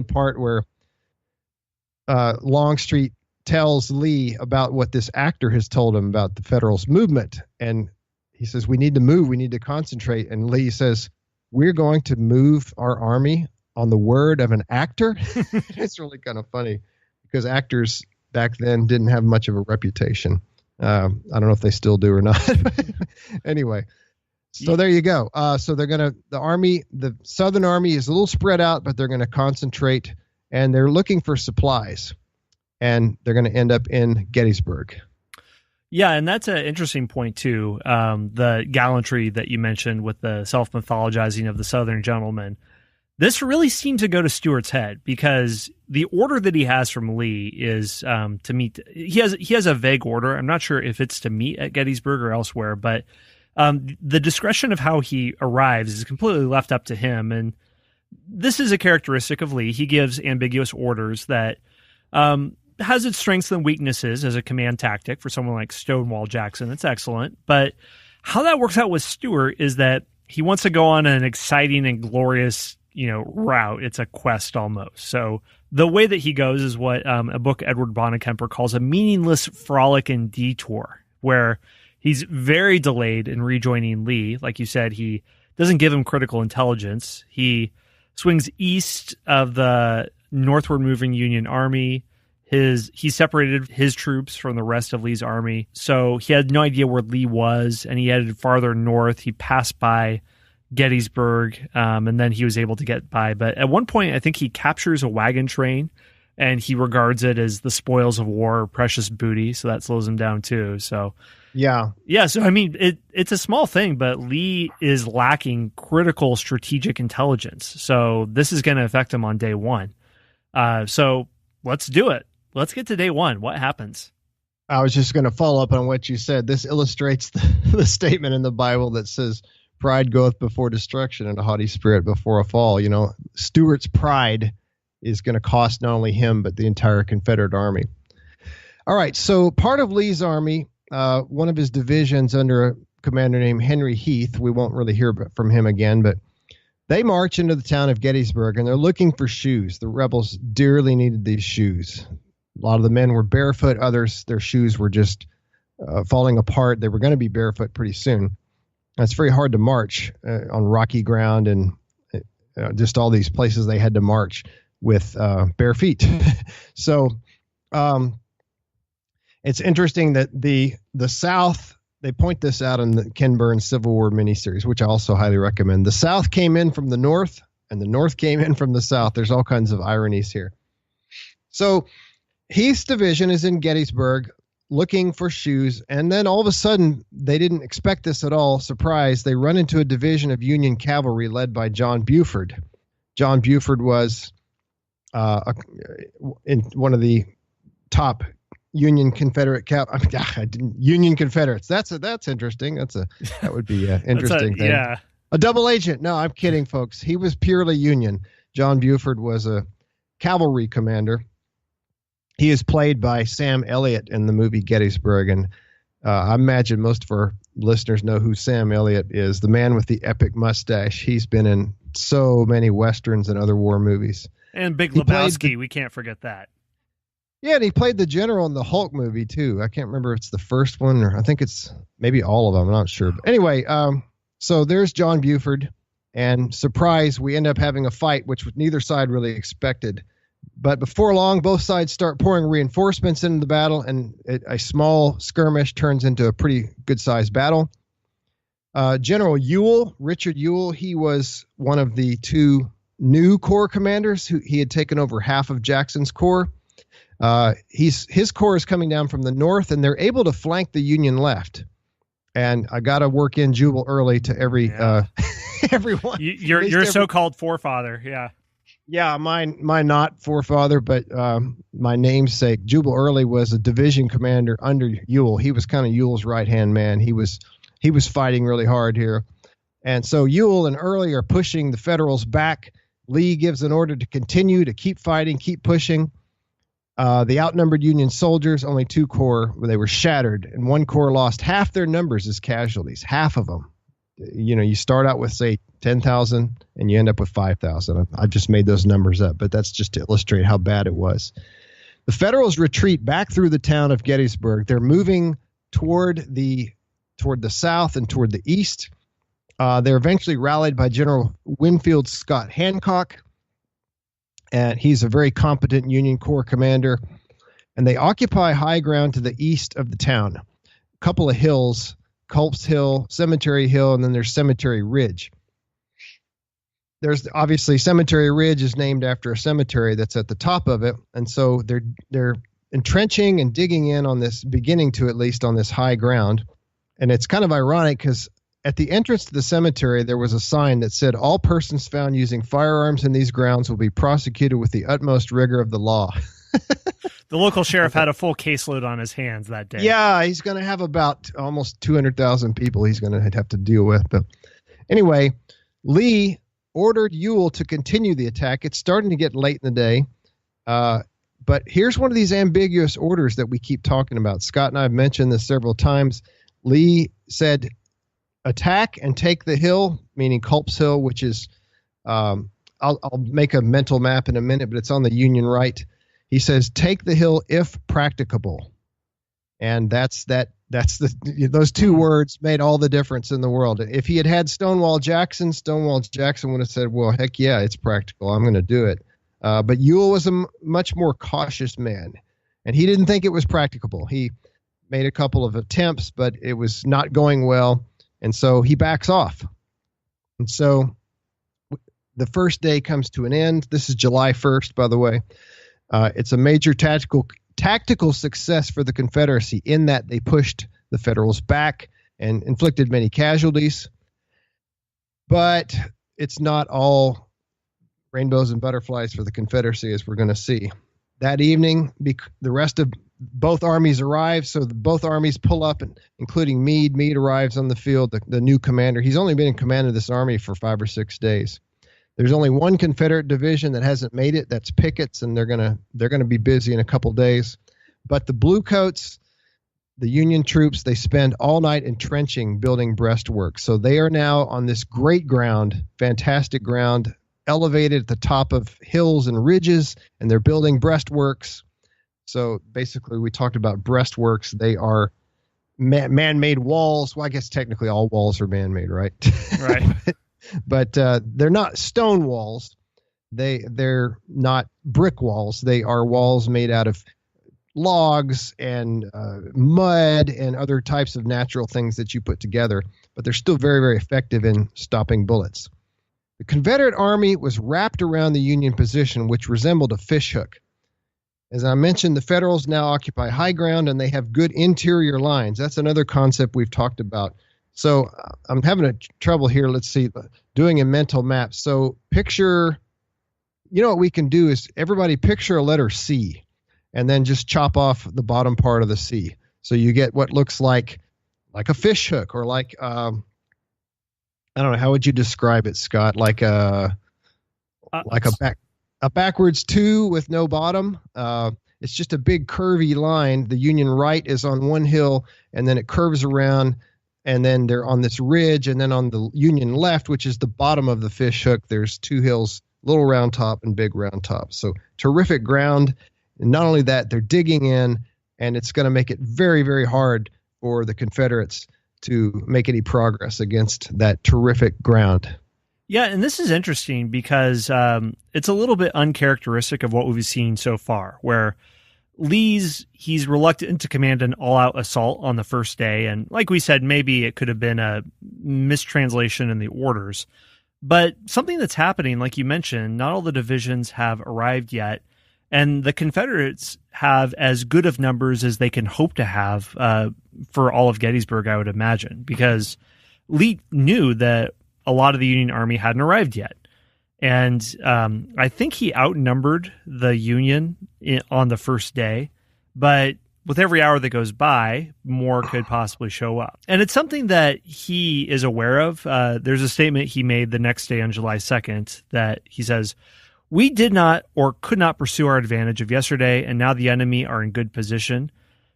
part where Longstreet tells Lee about what this actor has told him about the Federals' movement. And he says, we need to move. We need to concentrate. And Lee says, we're going to move our army on the word of an actor. It's really kind of funny because actors back then didn't have much of a reputation. I don't know if they still do or not. Anyway, so there you go. So the Southern Army is a little spread out, but they're going to concentrate and they're looking for supplies. And they're going to end up in Gettysburg. Yeah, and that's an interesting point, too. The gallantry that you mentioned with the self-mythologizing of the Southern gentleman. This really seemed to go to Stuart's head because the order that he has from Lee is to meet. He has a vague order. I'm not sure if it's to meet at Gettysburg or elsewhere, but the discretion of how he arrives is completely left up to him. And this is a characteristic of Lee. He gives ambiguous orders that has its strengths and weaknesses as a command tactic for someone like Stonewall Jackson. It's excellent. But how that works out with Stuart is that he wants to go on an exciting and glorious, route. It's a quest almost. So the way that he goes is what a book Edward Bonnet-Kemper calls a meaningless frolic and detour, where he's very delayed in rejoining Lee. Like you said, he doesn't give him critical intelligence. He swings east of the northward moving Union Army. He separated his troops from the rest of Lee's army. So he had no idea where Lee was, and he headed farther north. He passed by Gettysburg, and then he was able to get by. But at one point, I think he captures a wagon train, and he regards it as the spoils of war, precious booty. So that slows him down too. So yeah. So I mean, it's a small thing, but Lee is lacking critical strategic intelligence. So this is going to affect him on day one. So let's do it. Let's get to day one. What happens? I was just going to follow up on what you said. This illustrates the statement in the Bible that says, pride goeth before destruction and a haughty spirit before a fall. Stuart's pride is going to cost not only him, but the entire Confederate army. All right. So part of Lee's army, one of his divisions under a commander named Henry Heath, we won't really hear from him again, but they march into the town of Gettysburg and they're looking for shoes. The rebels dearly needed these shoes. A lot of the men were barefoot. Others, their shoes were just falling apart. They were going to be barefoot pretty soon. And it's very hard to march on rocky ground and just all these places they had to march with bare feet. So it's interesting that the South, they point this out in the Ken Burns Civil War miniseries, which I also highly recommend. The South came in from the North and the North came in from the South. There's all kinds of ironies here. So Heath's division is in Gettysburg looking for shoes. And then all of a sudden, they didn't expect this at all. Surprise, they run into a division of Union cavalry led by John Buford. John Buford was in one of the top Union Confederate Union Confederates. That's interesting. That would be an interesting thing. Yeah. A double agent. No, I'm kidding, folks. He was purely Union. John Buford was a cavalry commander. He is played by Sam Elliott in the movie Gettysburg, and I imagine most of our listeners know who Sam Elliott is, the man with the epic mustache. He's been in so many Westerns and other war movies. And Big Lebowski, we can't forget that. Yeah, and he played the general in the Hulk movie, too. I can't remember if it's the first one, or I think it's maybe all of them. I'm not sure. But anyway, so there's John Buford, and surprise, we end up having a fight, which neither side really expected. But before long, both sides start pouring reinforcements into the battle, and a small skirmish turns into a pretty good-sized battle. General Ewell, Richard Ewell, he was one of the two new corps commanders. He had taken over half of Jackson's corps. His corps is coming down from the north, and they're able to flank the Union left. And I got to work in Jubal Early to everyone. Your so-called forefather, yeah. Yeah, my not forefather, but my namesake, Jubal Early, was a division commander under Ewell. He was kind of Ewell's right-hand man. He was fighting really hard here. And so Ewell and Early are pushing the Federals back. Lee gives an order to continue, to keep fighting, keep pushing. The outnumbered Union soldiers, only two corps, they were shattered, and one corps lost half their numbers as casualties, half of them. You start out with, say, 10,000 and you end up with 5,000. I just made those numbers up, but that's just to illustrate how bad it was. The Federals retreat back through the town of Gettysburg. They're moving toward the south and toward the east. They're eventually rallied by General Winfield Scott Hancock, and he's a very competent Union Corps commander. And they occupy high ground to the east of the town, a couple of hills, Culp's Hill, Cemetery Hill, and then there's Cemetery Ridge. There's obviously Cemetery Ridge is named after a cemetery that's at the top of it, and so they're entrenching and digging in on this, beginning to at least on this high ground. And it's kind of ironic because at the entrance to the cemetery, there was a sign that said, "All persons found using firearms in these grounds will be prosecuted with the utmost rigor of the law." The local sheriff had a full caseload on his hands that day. Yeah, he's going to have about almost 200,000 people he's going to have to deal with. But anyway, Lee ordered Ewell to continue the attack. It's starting to get late in the day. But here's one of these ambiguous orders that we keep talking about. Scott and I have mentioned this several times. Lee said, attack and take the hill, meaning Culp's Hill, which is, I'll make a mental map in a minute, but it's on the Union right. He says, take the hill if practicable. And those two words made all the difference in the world. If he had had Stonewall Jackson would have said, well, heck yeah, it's practical. I'm going to do it. But Ewell was a much more cautious man, and he didn't think it was practicable. He made a couple of attempts, but it was not going well, and so he backs off. And so the first day comes to an end. This is July 1st, by the way. It's a major tactical success for the Confederacy in that they pushed the Federals back and inflicted many casualties. But it's not all rainbows and butterflies for the Confederacy, as we're going to see. That evening, the rest of both armies arrive, so both armies pull up, including Meade. Meade arrives on the field, the new commander. He's only been in command of this army for 5 or 6 days. There's only one Confederate division that hasn't made it. That's Pickett's, and they're gonna be busy in a couple days. But the Bluecoats, the Union troops, they spend all night entrenching, building breastworks. So they are now on this great ground, fantastic ground, elevated at the top of hills and ridges, and they're building breastworks. So basically, we talked about breastworks. They are man-made walls. Well, I guess technically all walls are man-made, right? Right. But they're not stone walls. They're not brick walls. They are walls made out of logs and mud and other types of natural things that you put together. But they're still very, very effective in stopping bullets. The Confederate Army was wrapped around the Union position, which resembled a fishhook. As I mentioned, the Federals now occupy high ground, and they have good interior lines. That's another concept we've talked about. So I'm having trouble here. Let's see, doing a mental map. So picture, what we can do is everybody picture a letter C, and then just chop off the bottom part of the C. So you get what looks like a fish hook, or like, I don't know, how would you describe it, Scott? Like a backwards 2 with no bottom. It's just a big curvy line. The Union right is on one hill, and then it curves around, and then they're on this ridge, and then on the Union left, which is the bottom of the fish hook, there's 2 hills, Little Round Top and Big Round Top. So terrific ground. And not only that, they're digging in, and it's going to make it very, very hard for the Confederates to make any progress against that terrific ground. Yeah, and this is interesting because it's a little bit uncharacteristic of what we've seen so far, where he's reluctant to command an all-out assault on the first day. And like we said, maybe it could have been a mistranslation in the orders. But something that's happening, like you mentioned, not all the divisions have arrived yet. And the Confederates have as good of numbers as they can hope to have for all of Gettysburg, I would imagine, because Lee knew that a lot of the Union Army hadn't arrived yet. And I think he outnumbered the Union on the first day, but with every hour that goes by, more could possibly show up. And it's something that he is aware of. There's a statement he made the next day on July 2nd that he says, "We did not or could not pursue our advantage of yesterday, and now the enemy are in good position."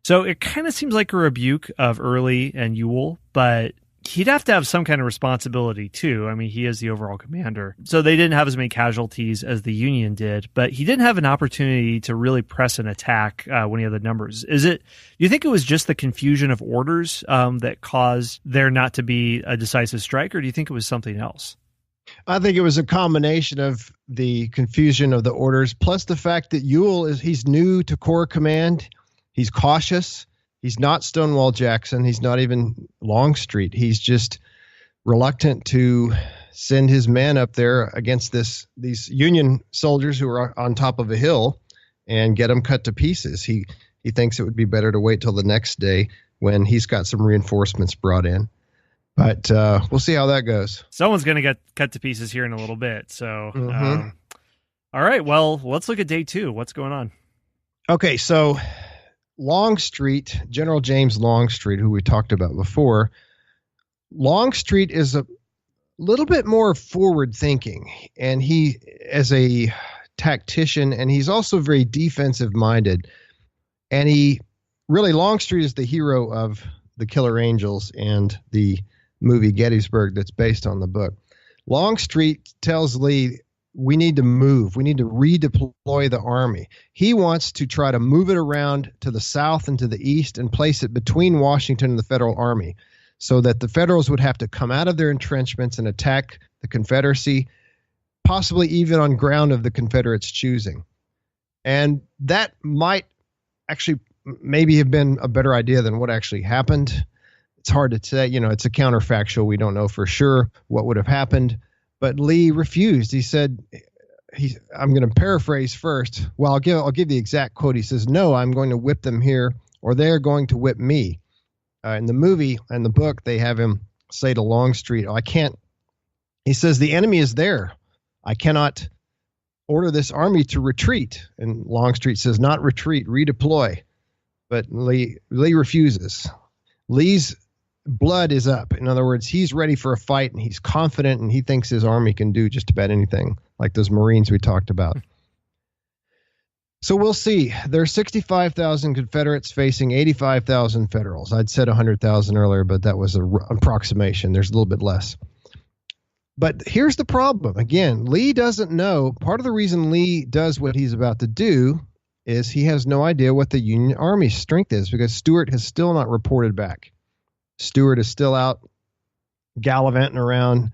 So it kind of seems like a rebuke of Early and Ewell, but he'd have to have some kind of responsibility too. I mean, he is the overall commander. So they didn't have as many casualties as the Union did, but he didn't have an opportunity to really press an attack when he had the numbers. Do you think it was just the confusion of orders that caused there not to be a decisive strike, or do you think it was something else? I think it was a combination of the confusion of the orders, plus the fact that he's new to Corps Command. He's cautious. He's not Stonewall Jackson. He's not even Longstreet. He's just reluctant to send his men up there against these Union soldiers who are on top of a hill and get them cut to pieces. He thinks it would be better to wait till the next day when he's got some reinforcements brought in. But we'll see how that goes. Someone's going to get cut to pieces here in a little bit. So, all right. Well, let's look at day 2. What's going on? Okay, so Longstreet, General James Longstreet, who we talked about before, Longstreet is a little bit more forward thinking, and he as a tactician, and he's also very defensive minded. And Longstreet is the hero of the Killer Angels and the movie Gettysburg that's based on the book. Longstreet tells Lee, we need to move. We need to redeploy the army. He wants to try to move it around to the south and to the east and place it between Washington and the Federal Army so that the Federals would have to come out of their entrenchments and attack the Confederacy, possibly even on ground of the Confederates' choosing. And that might actually maybe have been a better idea than what actually happened. It's hard to say. It's a counterfactual. We don't know for sure what would have happened. But Lee refused. He said, I'm going to paraphrase first. Well, I'll give the exact quote. He says, no, I'm going to whip them here, or they're going to whip me. In the movie and the book, they have him say to Longstreet, I can't. He says, the enemy is there. I cannot order this army to retreat. And Longstreet says, not retreat, redeploy. But Lee refuses. Lee's blood is up. In other words, he's ready for a fight, and he's confident, and he thinks his army can do just about anything, like those Marines we talked about. So we'll see. There are 65,000 Confederates facing 85,000 Federals. I'd said 100,000 earlier, but that was an approximation. There's a little bit less. But here's the problem. Again, Lee doesn't know. Part of the reason Lee does what he's about to do is he has no idea what the Union Army's strength is, because Stuart has still not reported back. Stuart is still out gallivanting around,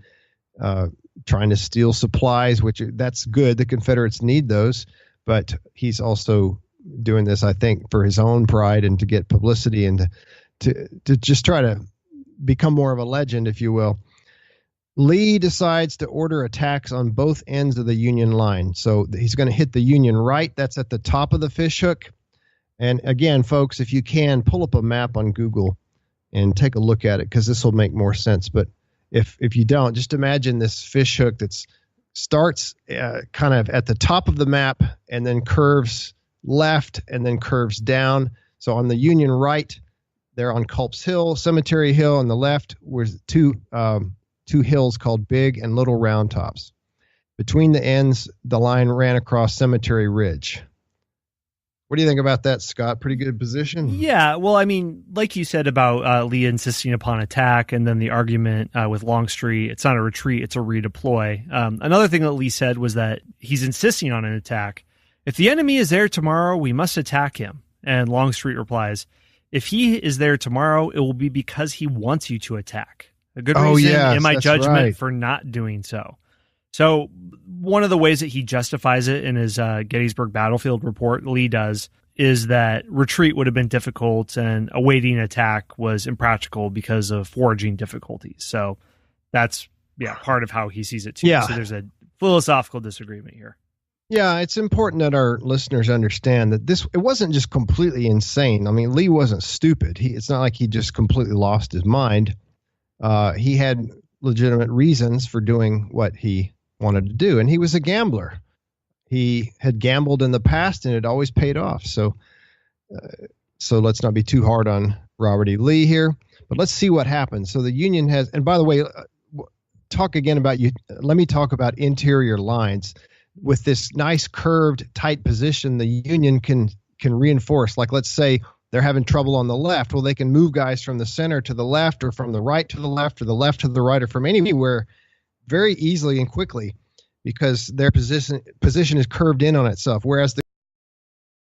trying to steal supplies, that's good. The Confederates need those, but he's also doing this, I think, for his own pride and to get publicity and to just try to become more of a legend, if you will. Lee decides to order attacks on both ends of the Union line. So he's going to hit the Union right. That's at the top of the fishhook. And again, folks, if you can, pull up a map on Google and take a look at it, because this will make more sense. But if you don't, just imagine this fishhook that starts kind of at the top of the map and then curves left and then curves down. So on the Union right, they're on Culp's Hill, Cemetery Hill. On the left was two hills called Big and Little Round Tops. Between the ends, the line ran across Cemetery Ridge. What do you think about that, Scott? Pretty good position? Yeah, well, I mean, like you said about Lee insisting upon attack, and then the argument with Longstreet, it's not a retreat, it's a redeploy. Another thing that Lee said was that he's insisting on an attack. If the enemy is there tomorrow, we must attack him. And Longstreet replies, if he is there tomorrow, it will be because he wants you to attack. A good reason, in my judgment, for not doing so. So one of the ways that he justifies it in his Gettysburg battlefield report, Lee does, is that retreat would have been difficult and awaiting attack was impractical because of foraging difficulties. So that's part of how he sees it too. Yeah. So there's a philosophical disagreement here. Yeah, it's important that our listeners understand that it wasn't just completely insane. I mean, Lee wasn't stupid. It's not like he just completely lost his mind. He had legitimate reasons for doing what he wanted to do, and he was a gambler. He had gambled in the past, and it always paid off. So let's not be too hard on Robert E. Lee here, but let's see what happens. So the Union has, and by the way, let me talk about interior lines. With this nice curved tight position, the Union can reinforce. Like, let's say they're having trouble on the left. Well, they can move guys from the center to the left, or from the right to the left, or the left to the right, or from anywhere very easily and quickly, because their position is curved in on itself. Whereas the